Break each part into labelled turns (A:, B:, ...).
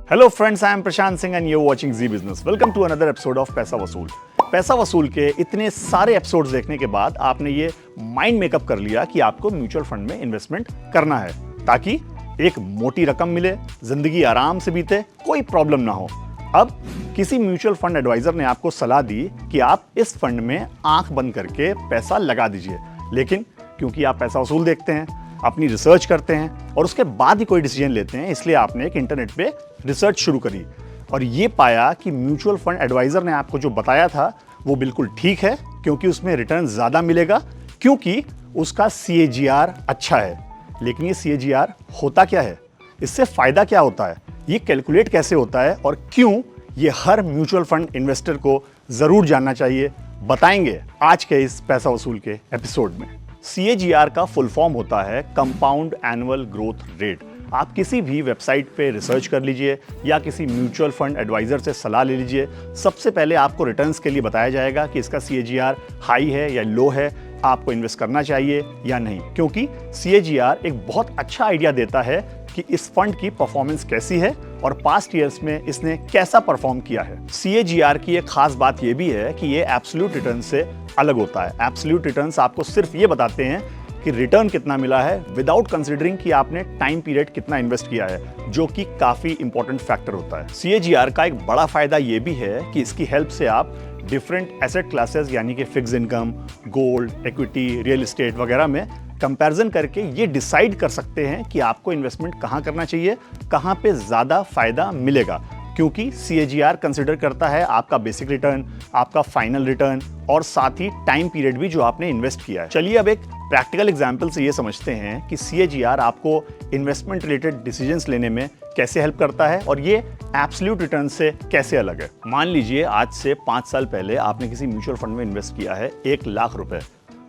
A: Hello friends, I am Prashant Singh and you are watching Zee business. Welcome to another episode of Paisa Vasool. पैसा वसूल के इतने सारे एपिसोड्स देखने के बाद आपने ये माइंड मेकअप कर लिया कि आपको म्यूचुअल फंड में इन्वेस्टमेंट करना है ताकि एक मोटी रकम मिले, जिंदगी आराम से बीते, कोई प्रॉब्लम ना हो। अब किसी म्यूचुअल फंड एडवाइजर ने आपको सलाह दी कि आप इस फंड में आंख बंद करके पैसा लगा दीजिए, लेकिन क्योंकि आप पैसा वसूल देखते हैं, अपनी रिसर्च करते हैं और उसके बाद ही कोई डिसीजन लेते हैं, इसलिए आपने एक इंटरनेट पे रिसर्च शुरू करी और ये पाया कि म्यूचुअल फंड एडवाइजर ने आपको जो बताया था वो बिल्कुल ठीक है, क्योंकि उसमें रिटर्न ज़्यादा मिलेगा, क्योंकि उसका CAGR अच्छा है। लेकिन ये CAGR होता क्या है, इससे फ़ायदा क्या होता है, ये कैलकुलेट कैसे होता है और क्यों, ये हर म्यूचुअल फंड इन्वेस्टर को ज़रूर जानना चाहिए, बताएंगे आज के इस पैसा वसूल के एपिसोड में। CAGR का फुल फॉर्म होता है कंपाउंड एनुअल ग्रोथ रेट। आप किसी भी वेबसाइट पे रिसर्च कर लीजिए या किसी म्यूचुअल फंड एडवाइजर से सलाह ले लीजिए, सबसे पहले आपको रिटर्न्स के लिए बताया जाएगा कि इसका CAGR हाई है या लो है, आपको इन्वेस्ट करना चाहिए या नहीं, क्योंकि CAGR एक बहुत अच्छा आइडिया देता है कि इस फंड की परफॉर्मेंस कैसी है और पास्ट ईयर्स में इसने कैसा परफॉर्म किया है। CAGR की एक खास बात यह भी है कि ये एब्सोल्यूट रिटर्न से अलग होता है। एब्सोल्यूट रिटर्न्स आपको सिर्फ ये बताते हैं कि रिटर्न कितना मिला है विदाउट कंसीडरिंग कि आपने टाइम पीरियड कितना इन्वेस्ट किया है, जो कि काफी इंपॉर्टेंट फैक्टर होता है। CAGR का एक बड़ा फायदा ये भी है कि इसकी हेल्प से आप डिफरेंट एसेट क्लासेस यानी कि fix income, gold, equity, real estate वगैरह में कंपैरिजन करके ये डिसाइड कर सकते हैं कि आपको इन्वेस्टमेंट कहाँ करना चाहिए, कहाँ पे ज़्यादा फायदा मिलेगा, क्योंकि CAGR कंसिडर करता है आपका बेसिक रिटर्न, आपका फाइनल रिटर्न और साथ ही टाइम पीरियड भी जो आपने इन्वेस्ट किया है। चलिए अब एक प्रैक्टिकल एग्जांपल से ये समझते हैं कि CAGR आपको इन्वेस्टमेंट रिलेटेड डिसीजंस लेने में कैसे हेल्प करता है और ये एब्सोल्यूट रिटर्न से कैसे अलग है। मान लीजिए आज से 5 साल पहले आपने किसी म्यूचुअल फंड में इन्वेस्ट किया है 1 लाख रुपए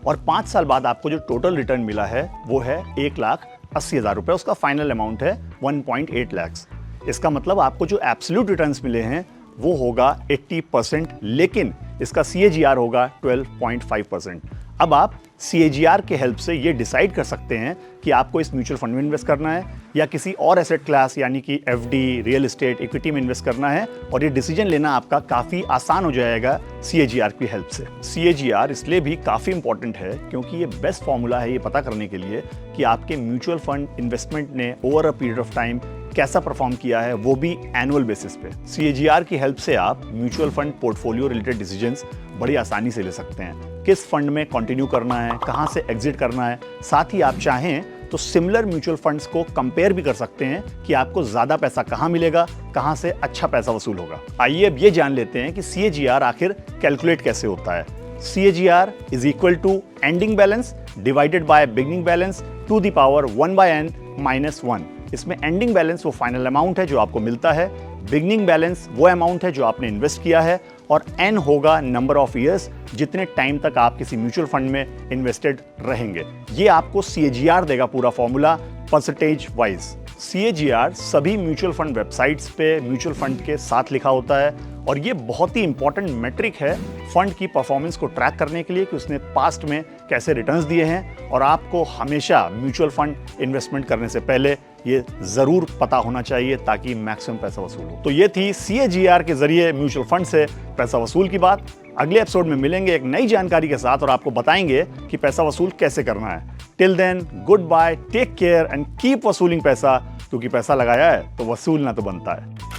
A: और 5 साल बाद आपको जो टोटल रिटर्न मिला है वो है 1,80,000 रुपए। उसका फाइनल अमाउंट है 1.8 लाख। इसका मतलब आपको जो एब्सोल्यूट रिटर्न्स मिले हैं वो होगा 80%, लेकिन इसका CAGR होगा 12.5%। अब आप CAGR के हेल्प से ये डिसाइड कर सकते हैं कि आपको इस म्यूचुअल फंड में इन्वेस्ट करना है या किसी और एसेट क्लास यानी कि FD, रियल एस्टेट, इक्विटी में इन्वेस्ट करना है, और ये डिसीजन लेना आपका काफ़ी आसान हो जाएगा CAGR की हेल्प से। CAGR इसलिए भी काफ़ी इंपॉर्टेंट है क्योंकि ये बेस्ट फॉर्मूला है ये पता करने के लिए कि आपके म्यूचुअल फंड इन्वेस्टमेंट ने over a period of time कैसा परफॉर्म किया है, वो भी एनुअल बेसिस पे। CAGR की हेल्प से आप mutual fund portfolio related decisions बड़ी आसानी से ले सकते हैं। किस फंड में कंटिन्यू करना है, कहां से एग्जिट करना है, साथ ही आप चाहें तो सिमिलर म्यूचुअल फंड्स को कंपेयर भी कर सकते हैं कि आपको ज्यादा पैसा कहां मिलेगा, कहां से अच्छा पैसा वसूल होगा। आइए अब ये जान लेते हैं कि CAGR आखिर कैलकुलेट कैसे होता है। CAGR is equal to ending balance divided by beginning balance to the power 1/n - 1। इसमें एंडिंग बैलेंस वो फाइनल अमाउंट है जो आपको मिलता है, बिगिनिंग बैलेंस वो अमाउंट है जो आपने इन्वेस्ट किया है, और n होगा नंबर ऑफ ईयर्स जितने टाइम तक आप किसी म्यूचुअल फंड में इन्वेस्टेड रहेंगे। ये आपको CAGR देगा पूरा फॉर्मूला परसेंटेज वाइज। CAGR सभी म्यूचुअल फंड वेबसाइट्स पे म्यूचुअल फंड के साथ लिखा होता है और ये बहुत ही इंपॉर्टेंट मेट्रिक है फंड की परफॉर्मेंस को ट्रैक करने के लिए कि उसने पास्ट में कैसे रिटर्न्स दिए हैं, और आपको हमेशा म्यूचुअल फंड इन्वेस्टमेंट करने से पहले ये जरूर पता होना चाहिए ताकि मैक्सिमम पैसा वसूल हो। तो ये थी CAGR के जरिए म्यूचुअल फंड से पैसा वसूल की बात। अगले एपिसोड में मिलेंगे एक नई जानकारी के साथ और आपको बताएंगे कि पैसा वसूल कैसे करना है। Till then, good bye, take care and keep वसूलिंग पैसा, क्योंकि पैसा लगाया है तो वसूलना तो बनता है।